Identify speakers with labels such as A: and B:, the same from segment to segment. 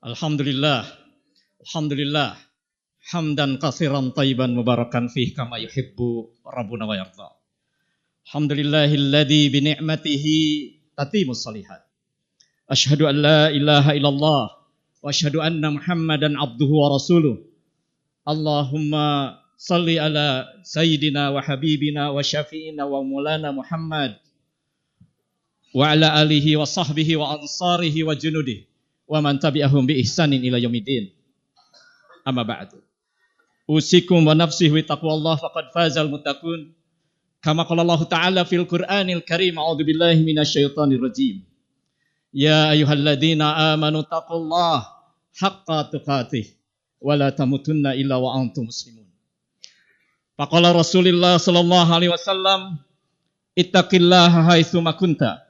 A: Alhamdulillah, Alhamdulillah, hamdan katsiran thayyiban mubarakan fih kama yuhibbu Rabbuna wa yarda. Alhamdulillahilladzi bi ni'matihi tatimmus shalihat. Asyhadu an la ilaha illallah wa asyhadu anna Muhammadan abduhu wa rasuluh. Allahumma salli ala sayyidina wa habibina wa syafi'ina wa maulana Muhammad wa ala alihi wa sahbihi wa ansarihi wa junudihi wa man tabi'ahum bi ihsanin ila yaumiddin. Amma ba'du. Usikum wa nafsihi bi taqwallah faqad fazal muttaqun. Kama qala Allah Ta'ala fil Qur'anil Karim, a'udzu billahi minasyaitonir rajim. Ya ayyuhalladzina amanu taqullaha haqqa tuqatih wa la tamutunna illa wa antum muslimun. Faqala Rasulullah sallallahu alaihi wasallam, ittaqillaha haitsu ma kunta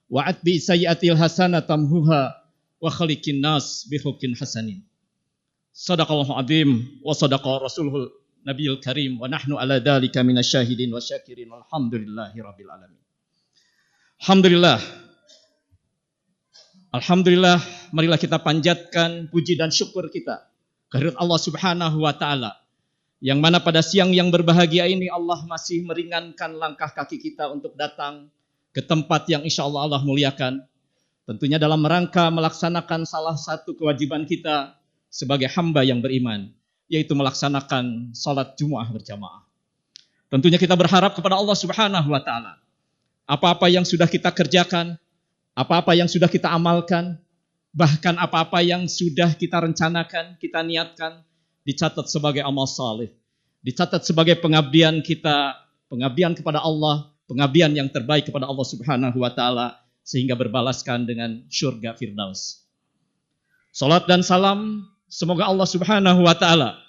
A: wa atbi sayyi'atil hasanata tamhuha wa khaliqin nas bi khuluqin hasanin. Shadaqallahu azim wa sadaqa rasulul nabiyil karim wa nahnu ala dzalika minasyahidin wa syakirin walhamdulillahi rabbil alamin. Alhamdulillah. Alhamdulillah, marilah kita panjatkan puji dan syukur kita kehadirat Allah Subhanahu wa taala, yang mana pada siang yang berbahagia ini Allah masih meringankan langkah kaki kita untuk datang ke tempat yang insyaallah Allah muliakan. Tentunya dalam rangka melaksanakan salah satu kewajiban kita sebagai hamba yang beriman, yaitu melaksanakan salat Jumat berjamaah. Tentunya kita berharap kepada Allah Subhanahu wa taala, apa-apa yang sudah kita kerjakan, apa-apa yang sudah kita amalkan, bahkan apa-apa yang sudah kita rencanakan, kita niatkan, dicatat sebagai amal saleh, dicatat sebagai pengabdian kita, pengabdian kepada Allah, pengabdian yang terbaik kepada Allah Subhanahu wa taala, sehingga berbalaskan dengan syurga Firdaus. Salat dan salam semoga Allah Subhanahu wa taala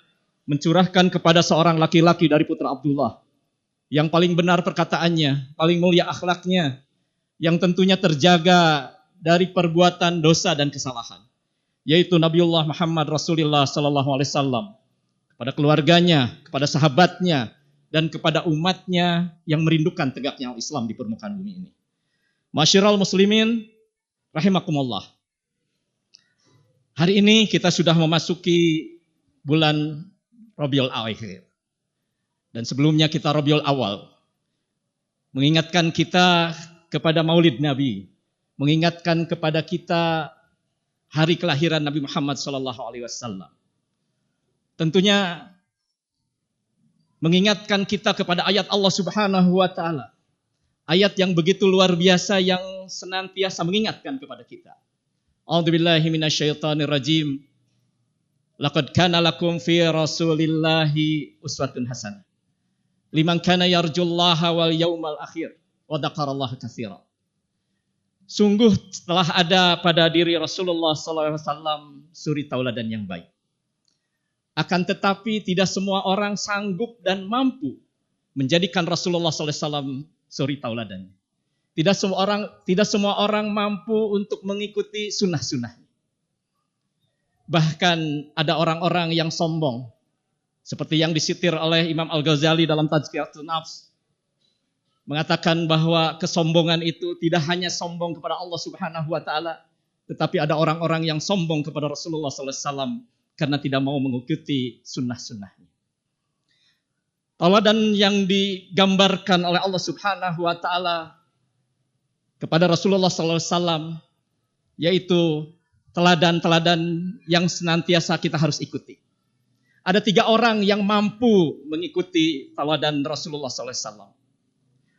A: mencurahkan kepada seorang laki-laki dari putra Abdullah, yang paling benar perkataannya, paling mulia akhlaknya, yang tentunya terjaga dari perbuatan dosa dan kesalahan, yaitu Nabiullah Muhammad Rasulullah sallallahu alaihi wasallam, kepada keluarganya, kepada sahabatnya, dan kepada umatnya yang merindukan tegaknya Islam di permukaan bumi ini. Masyiral muslimin rahimakumullah. Hari ini kita sudah memasuki bulan Rabiul Akhir. Dan sebelumnya kita Rabiul Awal. Mengingatkan kita kepada Maulid Nabi, mengingatkan kepada kita hari kelahiran Nabi Muhammad sallallahu alaihi wasallam. Tentunya mengingatkan kita kepada ayat Allah Subhanahu wa taala. Ayat yang begitu luar biasa yang senantiasa mengingatkan kepada kita. A'udzubillahi minasyaitonir rajim. Laqad kana lakum fi Rasulillahi uswatun hasanah liman kana yarjullaha wal yaumal akhir wa dzakarallaha katsiran. Sungguh telah ada pada diri Rasulullah sallallahu alaihi wasallam suri tauladan yang baik. Akan tetapi tidak semua orang sanggup dan mampu menjadikan Rasulullah sallallahu alaihi wasallam suri tauladan. Tidak semua orang mampu untuk mengikuti sunnah-sunnahnya. Bahkan ada orang-orang yang sombong, seperti yang disitir oleh Imam Al-Ghazali dalam Tazkiyatun Nafs, mengatakan bahwa kesombongan itu tidak hanya sombong kepada Allah Subhanahu wa taala, tetapi ada orang-orang yang sombong kepada Rasulullah sallallahu alaihi wasallam karena tidak mau mengikuti sunnah-sunnahnya. Tauladan yang digambarkan oleh Allah Subhanahu wa taala kepada Rasulullah sallallahu alaihi wasallam yaitu teladan-teladan yang senantiasa kita harus ikuti. Ada 3 orang yang mampu mengikuti teladan Rasulullah sallallahu alaihi wasallam.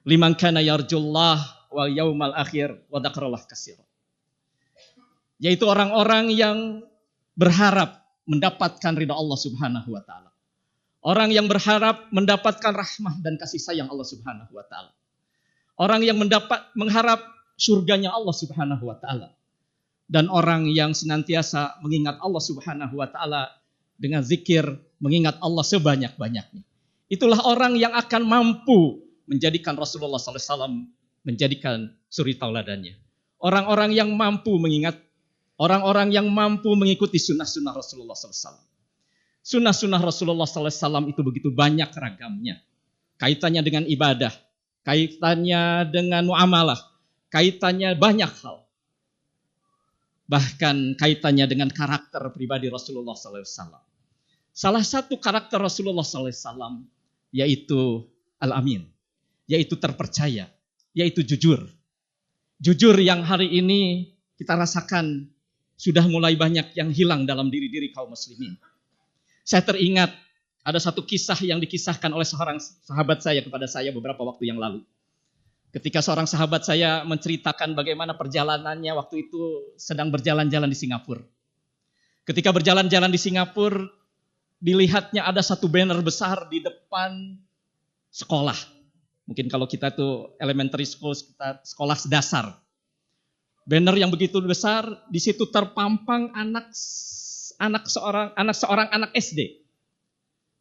A: Liman kana yarjullah wal yaumal akhir wa dzakarallaha katsiran. Yaitu orang-orang yang berharap mendapatkan ridha Allah Subhanahu wa taala. Orang yang berharap mendapatkan rahmah dan kasih sayang Allah Subhanahu wa taala. Orang yang mengharap surganya Allah Subhanahu wa taala. Dan orang yang senantiasa mengingat Allah Subhanahu wa taala dengan zikir, mengingat Allah sebanyak-banyaknya. Itulah orang yang akan mampu menjadikan Rasulullah sallallahu alaihi wasallam menjadikan suri tauladannya. Orang-orang yang mampu mengingat, orang-orang yang mampu mengikuti sunnah-sunnah Rasulullah sallallahu alaihi wasallam. Sunnah-sunnah Rasulullah sallallahu alaihi wasallam itu begitu banyak ragamnya. Kaitannya dengan ibadah, kaitannya dengan muamalah, kaitannya banyak hal. bahkan kaitannya dengan karakter pribadi Rasulullah SAW. Salah satu karakter Rasulullah SAW yaitu Al-Amin, yaitu terpercaya, yaitu jujur. Jujur yang hari ini kita rasakan sudah mulai banyak yang hilang dalam diri-diri kaum muslimin. Saya teringat ada satu kisah yang dikisahkan oleh seorang sahabat saya kepada saya beberapa waktu yang lalu. Ketika seorang sahabat saya menceritakan bagaimana perjalanannya waktu itu sedang berjalan-jalan di Singapura. Ketika berjalan-jalan di Singapura, dilihatnya ada satu banner besar di depan sekolah. Mungkin kalau kita tuh elementary school, sekolah dasar. Banner yang begitu besar, di situ terpampang anak seorang anak SD.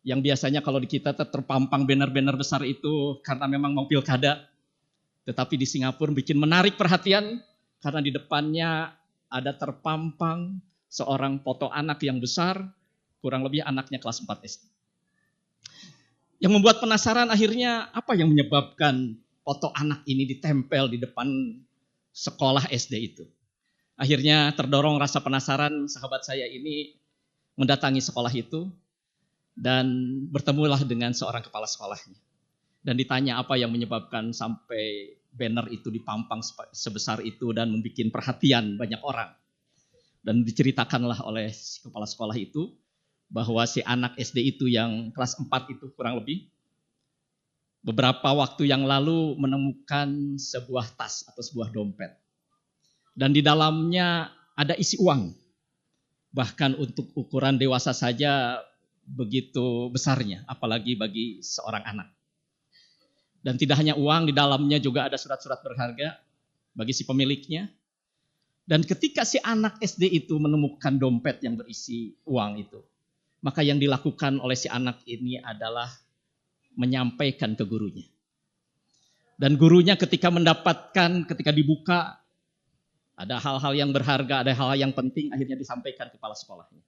A: Yang biasanya kalau di kita terpampang banner-banner besar itu karena memang mau pilkada. Tetapi di Singapura bikin menarik perhatian karena di depannya ada terpampang seorang foto anak yang besar, kurang lebih anaknya kelas 4 SD. Yang membuat penasaran akhirnya apa yang menyebabkan foto anak ini ditempel di depan sekolah SD itu. Akhirnya terdorong rasa penasaran, sahabat saya ini mendatangi sekolah itu dan bertemulah dengan seorang kepala sekolahnya. Dan ditanya apa yang menyebabkan sampai banner itu dipampang sebesar itu dan membuat perhatian banyak orang. Dan diceritakanlah oleh kepala sekolah itu bahwa si anak SD itu yang kelas 4 itu kurang lebih beberapa waktu yang lalu menemukan sebuah tas atau sebuah dompet. Dan di dalamnya ada isi uang. Bahkan untuk ukuran dewasa saja begitu besarnya, apalagi bagi seorang anak. Dan tidak hanya uang, di dalamnya juga ada surat-surat berharga bagi si pemiliknya. Dan ketika si anak SD itu menemukan dompet yang berisi uang itu, maka yang dilakukan oleh si anak ini adalah menyampaikan ke gurunya. Dan gurunya ketika dibuka, ada hal-hal yang berharga, ada hal-hal yang penting, akhirnya disampaikan ke kepala sekolahnya.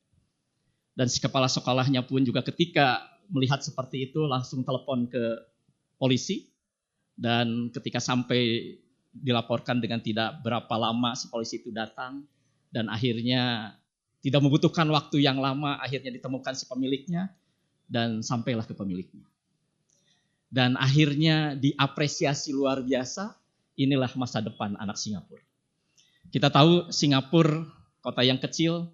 A: Dan si kepala sekolahnya pun juga ketika melihat seperti itu langsung telepon ke polisi. Dan ketika sampai dilaporkan dengan tidak berapa lama si polisi itu datang. Dan akhirnya tidak membutuhkan waktu yang lama, akhirnya ditemukan si pemiliknya. Dan sampailah ke pemiliknya. Dan akhirnya diapresiasi luar biasa, inilah masa depan anak Singapura. Kita tahu Singapura kota yang kecil,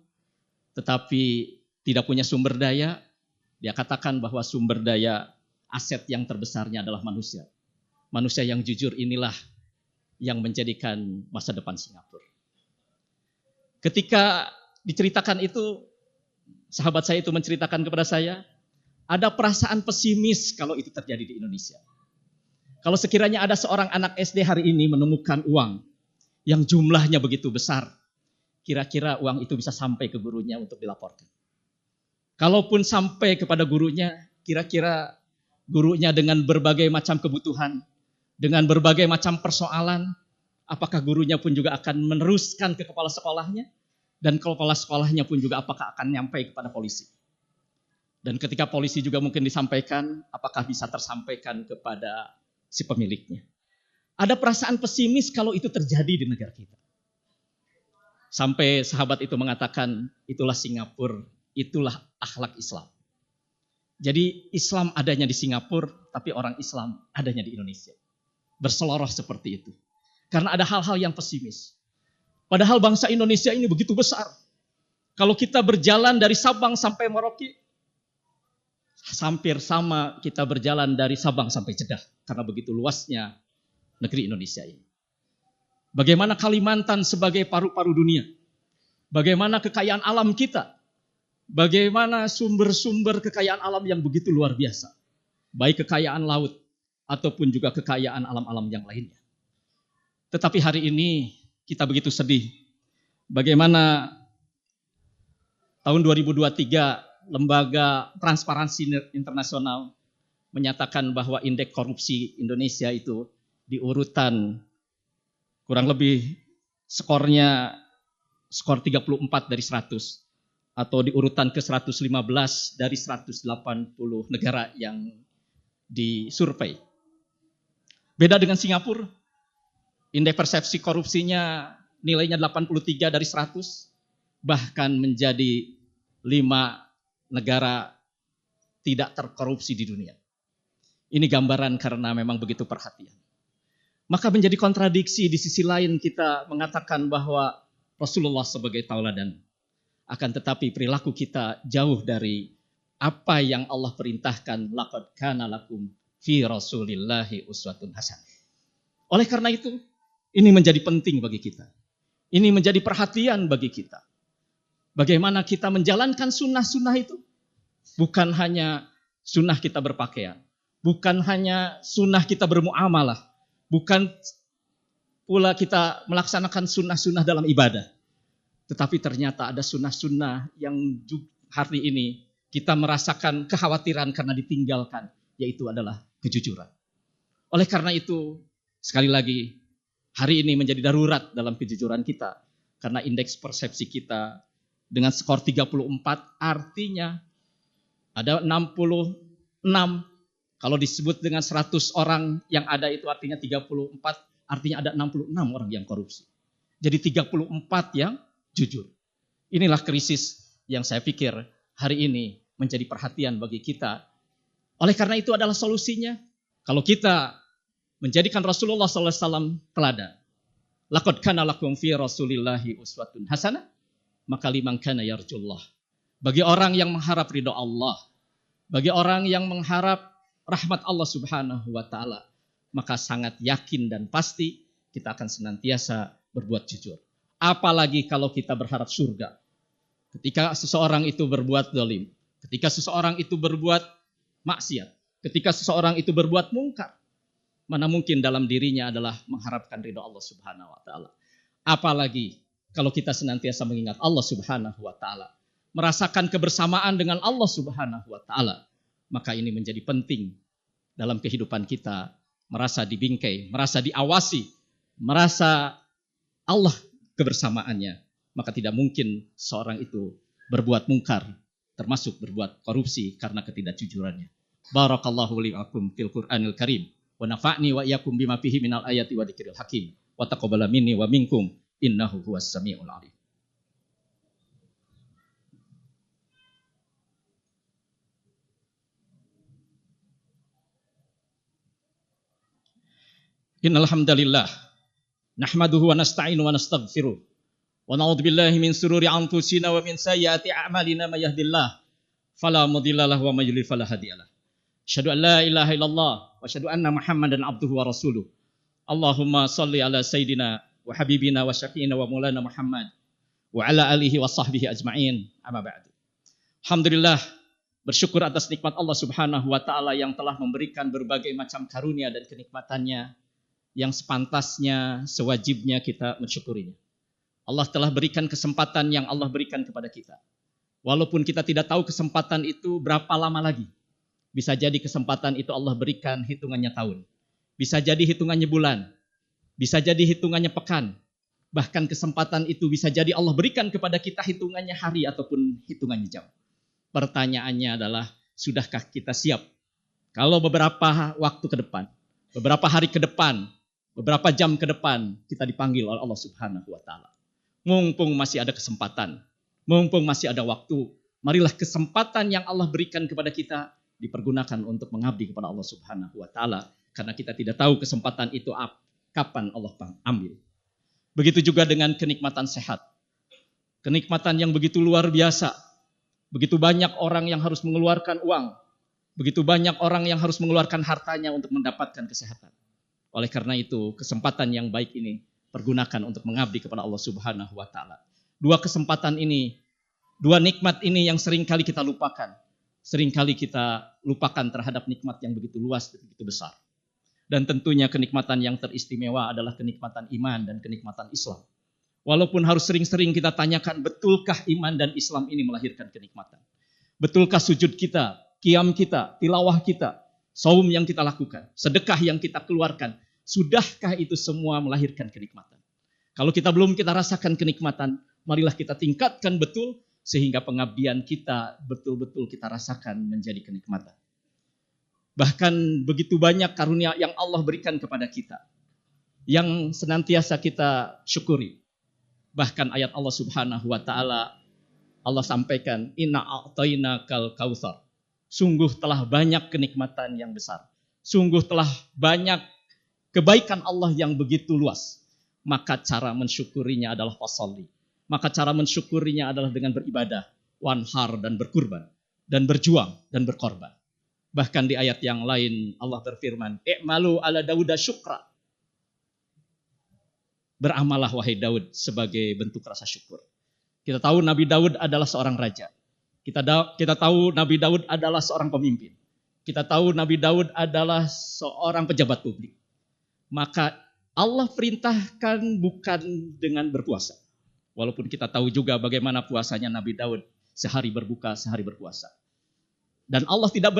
A: tetapi tidak punya sumber daya. Dia katakan bahwa sumber daya aset yang terbesarnya adalah manusia. Manusia yang jujur inilah yang menjadikan masa depan Singapura. Ketika diceritakan itu, sahabat saya itu menceritakan kepada saya, ada perasaan pesimis kalau itu terjadi di Indonesia. Kalau sekiranya ada seorang anak SD hari ini menemukan uang yang jumlahnya begitu besar, kira-kira uang itu bisa sampai ke gurunya untuk dilaporkan. Kalaupun sampai kepada gurunya, kira-kira gurunya dengan berbagai macam kebutuhan, dengan berbagai macam persoalan, apakah gurunya pun juga akan meneruskan ke kepala sekolahnya, dan kepala sekolahnya pun juga apakah akan nyampai kepada polisi. Dan ketika polisi juga mungkin disampaikan, apakah bisa tersampaikan kepada si pemiliknya. Ada perasaan pesimis kalau itu terjadi di negara kita. Sampai sahabat itu mengatakan, itulah Singapura, itulah akhlak Islam. Jadi Islam adanya di Singapura, tapi orang Islam adanya di Indonesia. Berseloroh seperti itu. Karena ada hal-hal yang pesimis. Padahal bangsa Indonesia ini begitu besar. Kalau kita berjalan dari Sabang sampai Merauke, hampir sama kita berjalan dari Sabang sampai Jeddah. Karena begitu luasnya negeri Indonesia ini. Bagaimana Kalimantan sebagai paru-paru dunia. Bagaimana kekayaan alam kita. Bagaimana sumber-sumber kekayaan alam yang begitu luar biasa. Baik kekayaan laut ataupun juga kekayaan alam-alam yang lainnya. Tetapi hari ini kita begitu sedih. Bagaimana tahun 2023 Lembaga Transparansi Internasional menyatakan bahwa indeks korupsi Indonesia itu di urutan kurang lebih skor 34 dari 100 atau di urutan ke 115 dari 180 negara yang disurvei. Beda dengan Singapura, indeks persepsi korupsinya nilainya 83 dari 100, bahkan menjadi 5 negara tidak terkorupsi di dunia. Ini gambaran karena memang begitu perhatian. Maka menjadi kontradiksi di sisi lain kita mengatakan bahwa Rasulullah sebagai tauladan. Akan tetapi perilaku kita jauh dari apa yang Allah perintahkan. Laqad kana lakum fi Rasulillahi uswatun hasanah. Oleh karena itu, ini menjadi penting bagi kita. Ini menjadi perhatian bagi kita. Bagaimana kita menjalankan sunnah-sunnah itu. Bukan hanya sunnah kita berpakaian. Bukan hanya sunnah kita bermuamalah. Bukan pula kita melaksanakan sunnah-sunnah dalam ibadah. Tetapi ternyata ada sunnah-sunnah yang hari ini kita merasakan kekhawatiran karena ditinggalkan. Yaitu adalah kejujuran. Oleh karena itu, sekali lagi, hari ini menjadi darurat dalam kejujuran kita. Karena indeks persepsi kita dengan skor 34 artinya ada 66. Kalau disebut dengan 100 orang yang ada itu artinya 34, artinya ada 66 orang yang korupsi. Jadi 34 yang jujur. Inilah krisis yang saya pikir hari ini menjadi perhatian bagi kita. Oleh karena itu adalah solusinya. Kalau kita menjadikan Rasulullah SAW teladan. Laqad kana lakum fi Rasulillahi uswatun hasanah. Maka liman kana yarjullah. Bagi orang yang mengharap ridho Allah. Bagi orang yang mengharap rahmat Allah Subhanahu wa ta'ala, maka sangat yakin dan pasti kita akan senantiasa berbuat jujur. Apalagi kalau kita berharap surga. Ketika seseorang itu berbuat zalim, ketika seseorang itu berbuat maksiat, ketika seseorang itu berbuat mungkar, mana mungkin dalam dirinya adalah mengharapkan ridha Allah Subhanahu wa ta'ala. Apalagi kalau kita senantiasa mengingat Allah Subhanahu wa ta'ala, merasakan kebersamaan dengan Allah Subhanahu wa ta'ala, maka ini menjadi penting dalam kehidupan kita. Merasa dibingkai, merasa diawasi, merasa Allah kebersamaannya. Maka tidak mungkin seorang itu berbuat mungkar, termasuk berbuat korupsi karena ketidakjujurannya. Barakallahu li akum fil Qur'anil Karim. Wa nafa'ni wa iyyakum bima fihi minal ayati wa dzikril hakim. Wa taqabbala minni wa minkum innahu huwas samiul alim. Innal hamdalillah nahmaduhu wa nasta'inu wa nastaghfiruh wa na'udzu billahi min shururi anfusina wa min sayyiati a'malina may yahdihillahu fala mudilla lahu wa may yudlil fala hadiyalah. Asyhadu an la ilaha illallah wa asyhadu anna Muhammadan abduhu wa rasuluh. Allahumma shalli ala sayidina wa habibina wa syafiina wa maulana Muhammad wa ala alihi wa sahbihi ajma'in. Amma ba'du. Alhamdulillah, bersyukur atas nikmat Allah Subhanahu wa ta'ala yang telah memberikan berbagai macam karunia dan kenikmatannya yang sepantasnya, sewajibnya kita mensyukurinya. Allah telah berikan kesempatan yang Allah berikan kepada kita. Walaupun kita tidak tahu kesempatan itu berapa lama lagi. Bisa jadi kesempatan itu Allah berikan hitungannya tahun. Bisa jadi hitungannya bulan. Bisa jadi hitungannya pekan. Bahkan kesempatan itu bisa jadi Allah berikan kepada kita hitungannya hari ataupun hitungannya jam. Pertanyaannya adalah, sudahkah kita siap? Kalau beberapa waktu ke depan, beberapa hari ke depan, beberapa jam ke depan kita dipanggil oleh Allah Subhanahu wa ta'ala. Mumpung masih ada kesempatan, mumpung masih ada waktu, marilah kesempatan yang Allah berikan kepada kita dipergunakan untuk mengabdi kepada Allah Subhanahu wa ta'ala. Karena kita tidak tahu kesempatan itu kapan Allah ambil. Begitu juga dengan kenikmatan sehat. Kenikmatan yang begitu luar biasa. Begitu banyak orang yang harus mengeluarkan uang. Begitu banyak orang yang harus mengeluarkan hartanya untuk mendapatkan kesehatan. Oleh karena itu, kesempatan yang baik ini pergunakan untuk mengabdi kepada Allah Subhanahu wa ta'ala. Dua kesempatan ini, dua nikmat ini yang seringkali kita lupakan. Seringkali kita lupakan terhadap nikmat yang begitu luas dan begitu besar. Dan tentunya kenikmatan yang teristimewa adalah kenikmatan iman dan kenikmatan Islam. Walaupun harus sering-sering kita tanyakan, betulkah iman dan Islam ini melahirkan kenikmatan? Betulkah sujud kita, qiyam kita, tilawah kita, saum yang kita lakukan, sedekah yang kita keluarkan, sudahkah itu semua melahirkan kenikmatan? Kalau kita belum kita rasakan kenikmatan, marilah kita tingkatkan betul sehingga pengabdian kita betul-betul kita rasakan menjadi kenikmatan. Bahkan begitu banyak karunia yang Allah berikan kepada kita, yang senantiasa kita syukuri. Bahkan ayat Allah Subhanahu wa taala, Allah sampaikan, inna a'tainakal kautsar. Sungguh telah banyak kenikmatan yang besar. Sungguh telah banyak kebaikan Allah yang begitu luas. Maka cara mensyukurinya adalah fasalli. Maka cara mensyukurinya adalah dengan beribadah, wanhar dan berkurban, dan berjuang dan berkorban. Bahkan di ayat yang lain Allah berfirman, i'malu ala Dauda syukra. Beramalah wahai Daud sebagai bentuk rasa syukur. Kita tahu Nabi Daud adalah seorang raja. Kita tahu Nabi Daud adalah seorang pemimpin. Kita tahu Nabi Daud adalah seorang pejabat publik. Maka Allah perintahkan bukan dengan berpuasa. Walaupun kita tahu juga bagaimana puasanya Nabi Daud, sehari berbuka, sehari berpuasa. Dan Allah tidak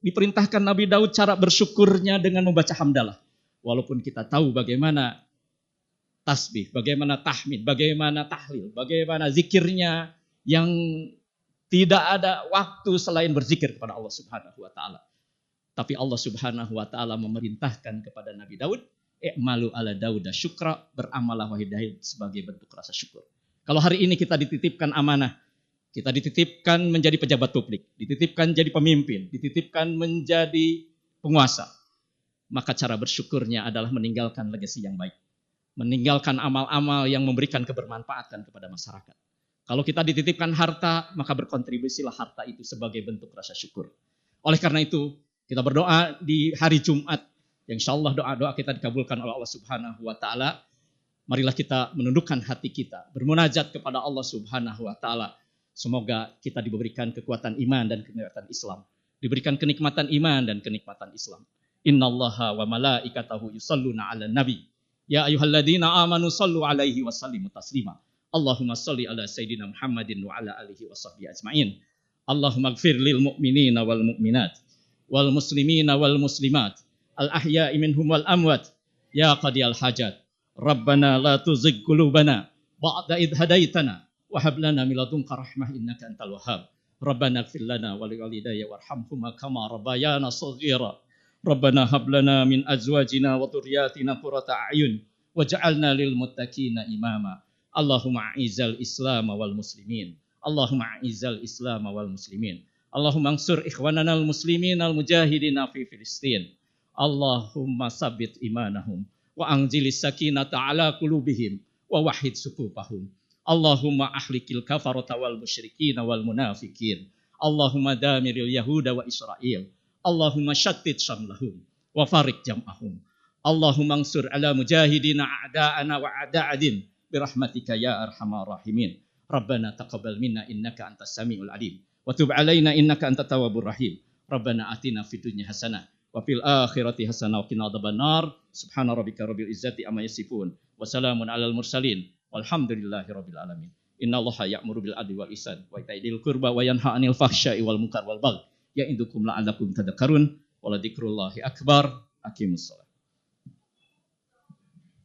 A: diperintahkan Nabi Daud cara bersyukurnya dengan membaca hamdalah. Walaupun kita tahu bagaimana tasbih, bagaimana tahmid, bagaimana tahlil, bagaimana zikirnya yang tidak ada waktu selain berzikir kepada Allah Subhanahu wa taala. Tapi Allah Subhanahu wa taala memerintahkan kepada Nabi Daud, i'malu ala Dauda syukra, beramalah wahai Daud sebagai bentuk rasa syukur. Kalau hari ini kita dititipkan amanah, kita dititipkan menjadi pejabat publik, dititipkan jadi pemimpin, dititipkan menjadi penguasa, maka cara bersyukurnya adalah meninggalkan legasi yang baik. Meninggalkan amal-amal yang memberikan kebermanfaatan kepada masyarakat. Kalau kita dititipkan harta, maka berkontribusilah harta itu sebagai bentuk rasa syukur. Oleh karena itu, kita berdoa di hari Jumat, yang insya Allah doa-doa kita dikabulkan oleh Allah Subhanahu wa taala. Marilah kita menundukkan hati kita, bermunajat kepada Allah Subhanahu wa taala. Semoga kita diberikan kekuatan iman dan kenikmatan Islam. Diberikan kenikmatan iman dan kenikmatan Islam. Innallaha wa malaikatahu yusalluna 'alan nabi. Ya ayyuhalladzina amanu sallu 'alaihi wa sallimu taslima. Allahumma salli ala sayyidina Muhammadin wa ala alihi wa sahbihi ajma'in. Allahumma ighfir lil mu'minina wal mu'minat wal muslimina wal muslimat al ahya'i minhum wal amwat ya qadiyal hajat. Rabbana la tuzigh qulubana ba'da idh hadaitana wa hab lana min ladunka rahmah innaka antal wahhab. Rabbana ighfir lana wa liwalidayya warhamhuma kama rabbayana shaghira. Rabbana hab lana min azwajina wa dhurriyyatina qurrata a'yun waj'alna lil muttaqina imama. Allahumma a'izal Islam wal muslimin. Allahumma a'izal Islam wal muslimin. Allahumma ansur ikhwanana al muslimin al mujahidina fi Filistin. Allahumma sabbit imanahum wa anzilis sakinata ala qulubihim wa wahhid sufufahum. Allahumma ahlikil kafarata wal musyrikin wal munafikin. Allahumma damiril yahuda wa Israel. Allahumma shattit syamlahum wa farik jam'ahum. Allahumma ansur ala mujahidina a'da'ana wa a'da'adin birahmatika ya arhamar rahimin. Rabbana taqabbal minna innaka antas samiul alim wa tub alaina innaka antat tawwabur rahim. Rabbana atina fid dunya hasanah wa fil akhirati hasanah wa qina adzabannar. Subhana rabbika rabbil izzati amma yasifun wa salamun alal mursalin walhamdulillahi rabbil alamin. Innallaha ya'muru bil adli wal ihsan wa ita'i dzil qurba wa yanha 'anil fahsya'i wal munkar wal baghi ya'idukum la'allakum tadhakkarun wa la dzikrullahi akbar. Aqimussalah.